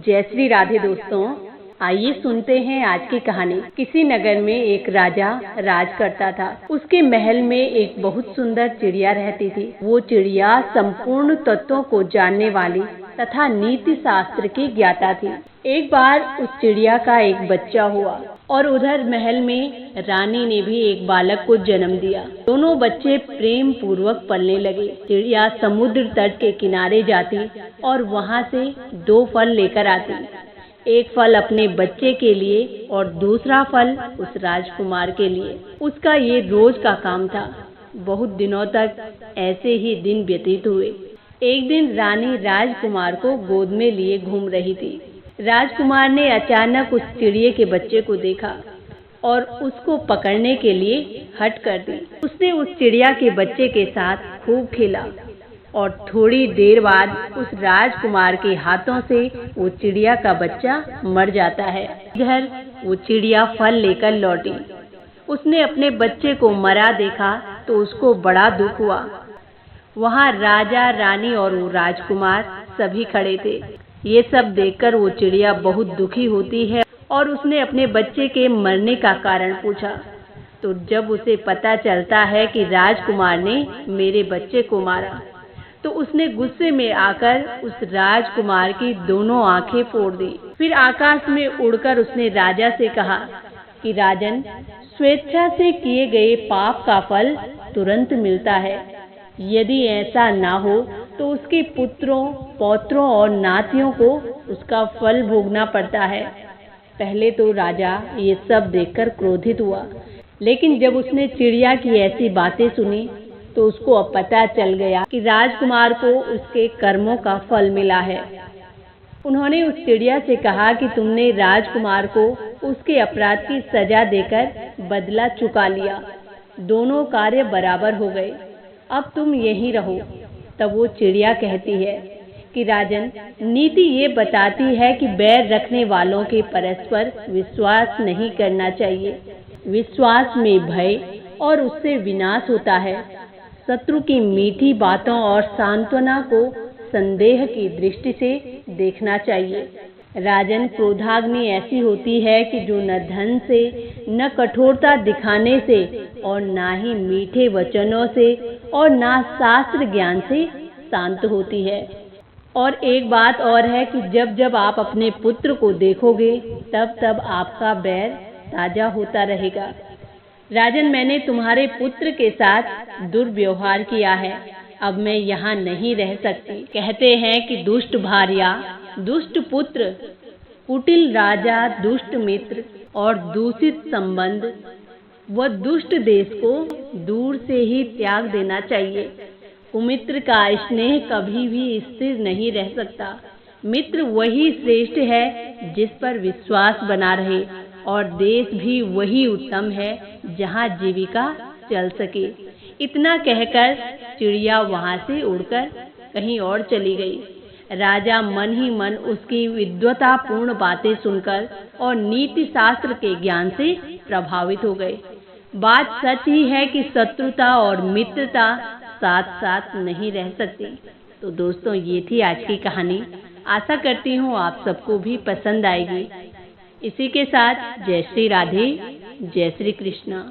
जय श्री राधे दोस्तों, आइए सुनते हैं आज की कहानी। किसी नगर में एक राजा राज करता था। उसके महल में एक बहुत सुंदर चिड़िया रहती थी। वो चिड़िया संपूर्ण तत्वों को जानने वाली तथा नीति शास्त्र की ज्ञाता थी। एक बार उस चिड़िया का एक बच्चा हुआ और उधर महल में रानी ने भी एक बालक को जन्म दिया। दोनों बच्चे प्रेम पूर्वक पलने लगे। चिड़िया समुद्र तट के किनारे जाती और वहाँ से 2 फल लेकर आती। एक फल अपने बच्चे के लिए और दूसरा फल उस राजकुमार के लिए। उसका ये रोज का काम था। बहुत दिनों तक ऐसे ही दिन व्यतीत हुए। एक दिन रानी राजकुमार को गोद में लिए घूम रही थी। राजकुमार ने अचानक उस चिड़िए के बच्चे को देखा और उसको पकड़ने के लिए हट कर दी। उसने उस चिड़िया के बच्चे के साथ खूब खेला और थोड़ी देर बाद उस राजकुमार के हाथों से वो चिड़िया का बच्चा मर जाता है। इधर वो चिड़िया फल लेकर लौटी। उसने अपने बच्चे को मरा देखा तो उसको बड़ा दुख हुआ। वहाँ राजा, रानी और वो राजकुमार सभी खड़े थे। ये सब देखकर वो चिड़िया बहुत दुखी होती है और उसने अपने बच्चे के मरने का कारण पूछा। तो जब उसे पता चलता है कि राजकुमार ने मेरे बच्चे को मारा, तो उसने गुस्से में आकर उस राजकुमार की दोनों आंखें फोड़ दी। फिर आकाश में उड़कर उसने राजा से कहा कि राजन, स्वेच्छा से किए गए पाप का फल तुरंत मिलता है। यदि ऐसा ना हो तो उसके पुत्रों, पौत्रों और नातियों को उसका फल भोगना पड़ता है। पहले तो राजा ये सब देखकर क्रोधित हुआ, लेकिन जब उसने चिड़िया की ऐसी बातें सुनी तो उसको अब पता चल गया कि राजकुमार को उसके कर्मों का फल मिला है। उन्होंने उस चिड़िया से कहा कि तुमने राजकुमार को उसके अपराध की सजा देकर बदला चुका लिया। दोनों कार्य बराबर हो गए। अब तुम यहीं रहो। तब वो चिड़िया कहती है कि राजन, नीति ये बताती है कि बैर रखने वालों के परस्पर विश्वास नहीं करना चाहिए। विश्वास में भय और उससे विनाश होता है। शत्रु की मीठी बातों और सांत्वना को संदेह की दृष्टि से देखना चाहिए। राजन, क्रोधाग्नि ऐसी होती है कि जो न धन से, न कठोरता दिखाने से और ना ही मीठे वचनों से और ना शास्त्र ज्ञान से शांत होती है। और एक बात और है कि जब जब आप अपने पुत्र को देखोगे तब तब आपका बैर ताजा होता रहेगा। राजन, मैंने तुम्हारे पुत्र के साथ दुर्व्यवहार किया है। अब मैं यहाँ नहीं रह सकती। कहते हैं कि दुष्ट भार्या, दुष्ट पुत्र, कुटिल राजा, दुष्ट मित्र और दूषित संबंध व दुष्ट देश को दूर से ही त्याग देना चाहिए। कुमित्र का स्नेह कभी भी स्थिर नहीं रह सकता। मित्र वही श्रेष्ठ है जिस पर विश्वास बना रहे, और देश भी वही उत्तम है जहाँ जीविका चल सके। इतना कहकर चिड़िया वहाँ से उड़कर कहीं और चली गई। राजा मन ही मन उसकी विद्वतापूर्ण बातें सुनकर और नीति शास्त्र के ज्ञान से प्रभावित हो गए। बात सच ही है कि शत्रुता और मित्रता साथ साथ नहीं रह सकती। तो दोस्तों, ये थी आज की कहानी। आशा करती हूँ आप सबको भी पसंद आएगी। इसी के साथ जय श्री राधे, जय श्री कृष्णा।